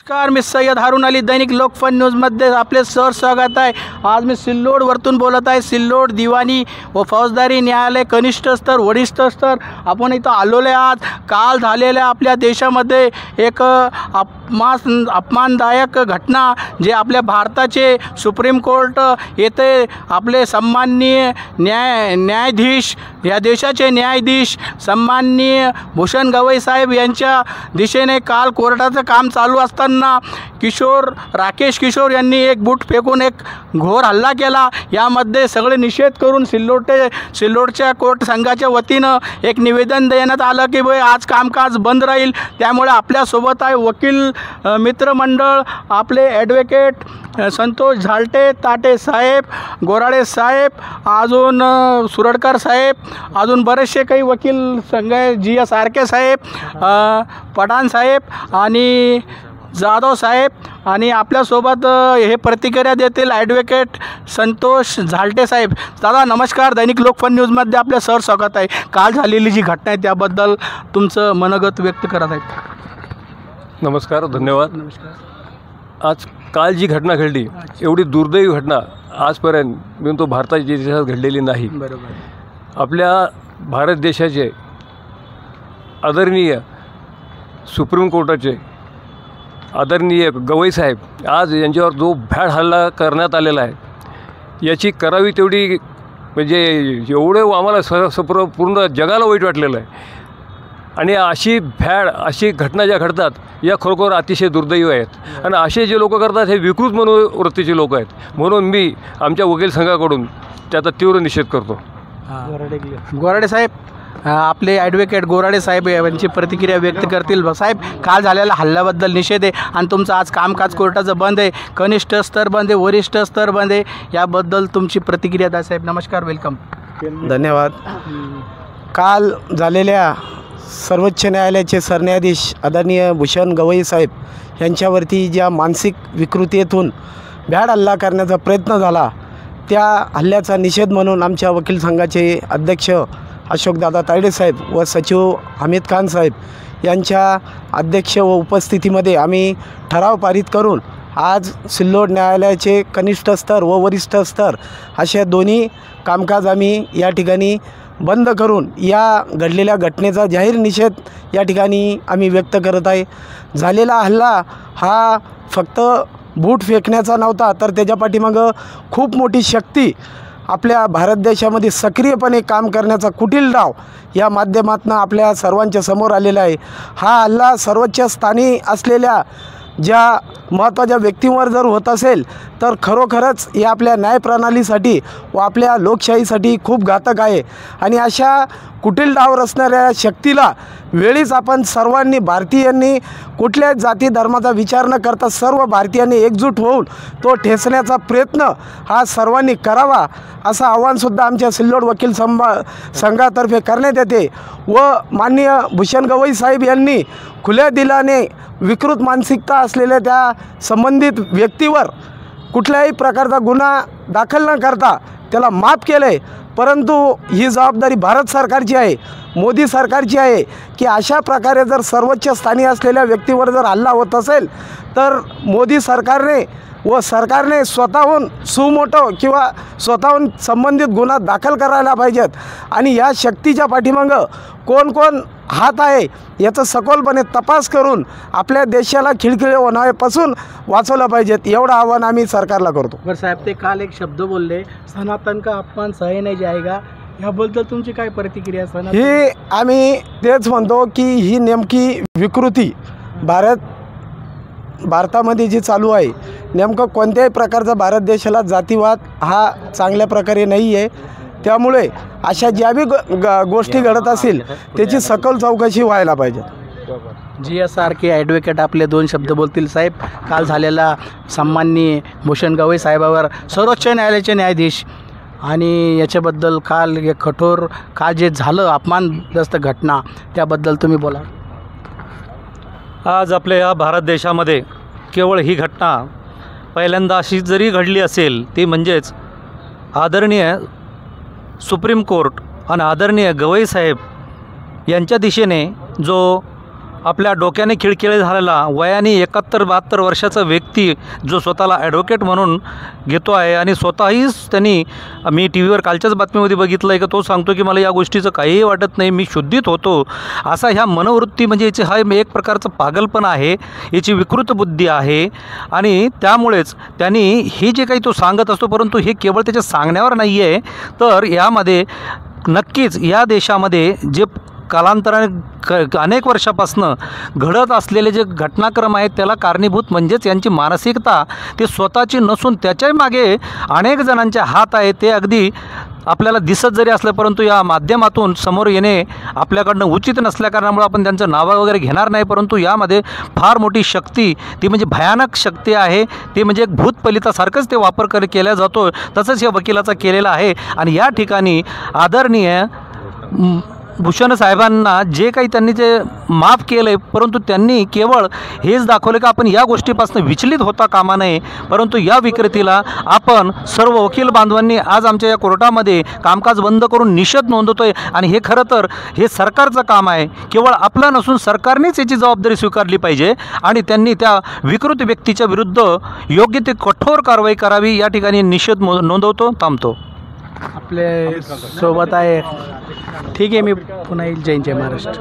नमस्कार, मी सय्यद हारून अली, दैनिक लोकफन न्यूजमध्ये आपले सर स्वागत आहे। आज मी सिल्लोडवरतून बोलत आहे। सिल्लोड दिवाणी व फौजदारी न्यायालय कनिष्ठ स्तर वरिष्ठ स्तर आपण इथं आलोले आज। काल झालेल्या आपल्या देशामध्ये एक अपमानदायक घटना जे आपल्या भारताचे सुप्रीम कोर्ट येथे आपले सन्माननीय न्यायाधीश या देशाचे न्यायाधीश सन्माननीय भूषण गवई साहेब यांच्या दिशेने काल कोर्टाचं काम चालू असताना राकेश किशोर यांनी एक बूट फेकून एक घोर हल्ला केला। यामध्ये सगळे निषेध करून सिल्लोडच्या कोर्ट संघाच्या वतीनं एक निवेदन देण्यात आलं की भाई आज कामकाज बंद राहील। त्यामुळे आपल्यासोबत आहे वकील मित्रमंडळ, आपले ॲडव्होकेट संतोष झालटे ताटे साहेब, गोराडे साहेब, अजून सुरडकर साहेब, अजून बरेचसे काही वकील संघ जी एस आरके साहेब, पठाण साहेब आणि जाधव साहेब आणि आपल्यासोबत हे प्रतिक्रिया देतील ॲडव्होकेट संतोष झालटे साहेब। दादा नमस्कार, दैनिक लोकफन न्यूजमध्ये आपल्या सर स्वागत आहे। काल झालेली जी घटना आहे त्याबद्दल तुमचं मनोगत व्यक्त करत आहेत। नमस्कार, धन्यवाद। नमस्कार। काल जी घटना घडली एवढी दुर्दैवी घटना आजपर्यंत मी तो भारताच्या इतिहासात घडलेली नाही। बरोबर। आपल्या भारत देशाचे आदरणीय सुप्रीम कोर्टाचे आदरणीय गवई साहेब आज यांच्यावर जो भ्याड हल्ला करण्यात आलेला आहे याची करावी तेवढी म्हणजे एवढं आम्हाला पूर्ण जगाला वाईट वाटलेलं आहे। आणि अशी घटना ज्या घडतात या खरोखर अतिशय दुर्दैवी आहेत आणि असे जे लोक करतात हे विकृत मनोवृत्तीचे लोक आहेत। म्हणून मी आमच्या वकील संघाकडून त्याचा तीव्र निषेध करतो। गोराडे साहेब, आपले ॲडव्होकेट गोराडे साहेब यांची प्रतिक्रिया व्यक्त करतील। साहेब, काल झालेल्या हल्ल्याबद्दल निषेध आहे आणि तुमचं आज कामकाज कोर्टाचं बंद आहे, कनिष्ठ स्तर बंद आहे, वरिष्ठ स्तर बंद आहे, याबद्दल तुमची प्रतिक्रिया द्या साहेब। नमस्कार, वेलकम। धन्यवाद। काल झालेल्या सर्वोच्च न्यायालयाचे सरन्यायाधीश आदरणीय भूषण गवई साहेब यांच्यावरती ज्या मानसिक विकृतीतून भ्याड हल्ला करण्याचा प्रयत्न झाला त्या हल्ल्याचा निषेध म्हणून आमच्या वकील संघाचे अध्यक्ष अशोकदादा तायडे साहेब व सचिव हमीद खान साहेब यांच्या अध्यक्ष व उपस्थितीमध्ये आम्ही ठराव पारित करून आज सिल्लोड न्यायालयाचे कनिष्ठ स्तर व वरिष्ठ स्तर अशा दोन्ही कामकाज आम्ही या ठिकाणी बंद करून या घडलेल्या घटनेचा जाहीर निषेध या ठिकाणी आम्ही व्यक्त करत आहे। झालेला हल्ला हा फक्त बूट फेकण्याचा नव्हता, तर त्याच्या पाठीमागं खूप मोठी शक्ती आपल्या भारत देशामध्ये सक्रियपणे काम करण्याचा कुटील डाव या माध्यमातून आपल्या सर्वांच्या समोर आलेला आहे। हा हल्ला सर्वोच्च स्थानी असलेल्या ज्या महत्त्वाच्या व्यक्तींवर जर होत असेल तर खरोखरच या आपल्या न्यायप्रणालीसाठी व आपल्या लोकशाहीसाठी खूप घातक आहे। आणि अशा कुटील डाव रचणाऱ्या शक्तीला वेळीच आपण सर्वांनी भारतीयांनी कुठल्याच जाती धर्माचा विचार न करता सर्व भारतीयांनी एकजूट होऊन तो ठेचण्याचा प्रयत्न हा सर्वांनी करावा असं आव्हानसुद्धा आमच्या सिल्लोड वकील संघातर्फे करण्यात येते। व माननीय भूषण गवई साहेब यांनी खुल्या दिलाने विकृत मानसिकता असलेल्या त्या संबंधित व्यक्तीवर कुठल्याही प्रकारचा गुन्हा दाखल न करता त्याला माफ केलं आहे। परंतु ही जबाबदारी भारत सरकारची आहे, मोदी सरकारची आहे की अशा प्रकारे जर सर्वोच्च स्थानी असलेल्या व्यक्तीवर जर हल्ला होत असेल तर मोदी सरकारने व सरकारने स्वतःहून सुमोटो किंवा स्वतःहून संबंधित गुन्हा दाखल करायला पाहिजेत। आणि या शक्तीच्या पाठीमागं कोण कोण हात आहे याचा सखोलपणे तपास करून आपल्या देशाला खिळखिळे होण्यापासून वाचवलं पाहिजेत, एवढं आव्हान आम्ही सरकारला करतो। बरं साहेब, ते काल एक शब्द बोलले, सनातन का अपमान सहे नाही जाएगा, याबद्दल तुमची काय प्रतिक्रिया? ही आम्ही तेच म्हणतो की ही नेमकी विकृती भारतामध्ये जी चालू आहे, नेमकं कोणत्याही प्रकारचा भारत देशाला जातीवाद हा चांगल्या प्रकारे नाही आहे। त्यामुळे अशा ज्या बी गोष्टी घडत असतील त्याची सखोल चौकशी व्हायला पाहिजे। जी एस आरके ॲडव्होकेट आपले दोन शब्द बोलतील। साहेब, काल झालेला सन्माननीय भूषण गवई साहेबावर सर्वोच्च न्यायालयाचे न्यायाधीश आणि याच्याबद्दल काल एक कठोर काल जे झालं अपमानग्रस्त घटना त्याबद्दल तुम्ही बोला। आज आपल्या या भारत देशामध्ये केवळ ही घटना पहिल्यांदा अशी जरी घडली असेल ती म्हणजेच आदरणीय सुप्रीम कोर्ट आणि आदरणीय गवई साहेब यांच्या दिशेने जो आपल्या डोक्याने खिळखिळे झालेला वयाने 71-72 वर्षाचा व्यक्ती जो स्वतःला ॲडव्होकेट म्हणून घेतो आहे आणि स्वतःहीच त्यांनी, मी टी व्हीवर कालच्याच बातमीमध्ये बघितलं आहे की तो सांगतो की मला या गोष्टीचं काहीही वाटत नाही, मी शुद्धीत होतो. असा ह्या मनोवृत्ती म्हणजे याची हा एक प्रकारचं पागलपण आहे, याची विकृत बुद्धी आहे. आणि त्यामुळेच त्यांनी हे जे काही तो सांगत असतो, परंतु हे केवळ त्याच्या सांगण्यावर नाही आहे, तर यामध्ये नक्कीच या देशामध्ये जे कालांतराने अनेक वर्षापासनं घडत असलेले जे घटनाक्रम आहेत त्याला कारणीभूत म्हणजेच यांची मानसिकता, ते स्वतःची नसून त्याच्या मागे अनेक जणांचे हात आहेत. ते अगदी आपल्याला दिसत जरी असलं, परंतु या माध्यमातून समोर येणे आपल्याकडनं उचित नसल्याकारणामुळे आपण त्यांचं नावं वगैरे घेणार नाही. परंतु यामध्ये फार मोठी शक्ती, ती म्हणजे भयानक शक्ती आहे. ती म्हणजे एक भूतफलितासारखंच ते वापर केला जातो, तसंच या वकिलाचा केलेला आहे. आणि या ठिकाणी आदरणीय भूषण साहेबांना जे काही त्यांनी ते माफ केलं आहे, परंतु त्यांनी केवळ हेच दाखवलं की आपण या गोष्टीपासून विचलित होता कामा नये. परंतु या विकृतीला आपण सर्व वकील बांधवांनी आज आमच्या या कोर्टामध्ये कामकाज बंद करून निषेध नोंदवतो आहे. आणि हे खरं तर हे सरकारचं काम आहे, केवळ आपलं नसून सरकारनेच याची जबाबदारी स्वीकारली पाहिजे आणि त्यांनी त्या विकृत व्यक्तीच्या विरुद्ध योग्य ते कठोर कारवाई करावी. या ठिकाणी निषेध नोंदवतो, थांबतो. आपले सोबत आहे. ठीक आहे, मी पुन्हा येईल. जय महाराष्ट्र.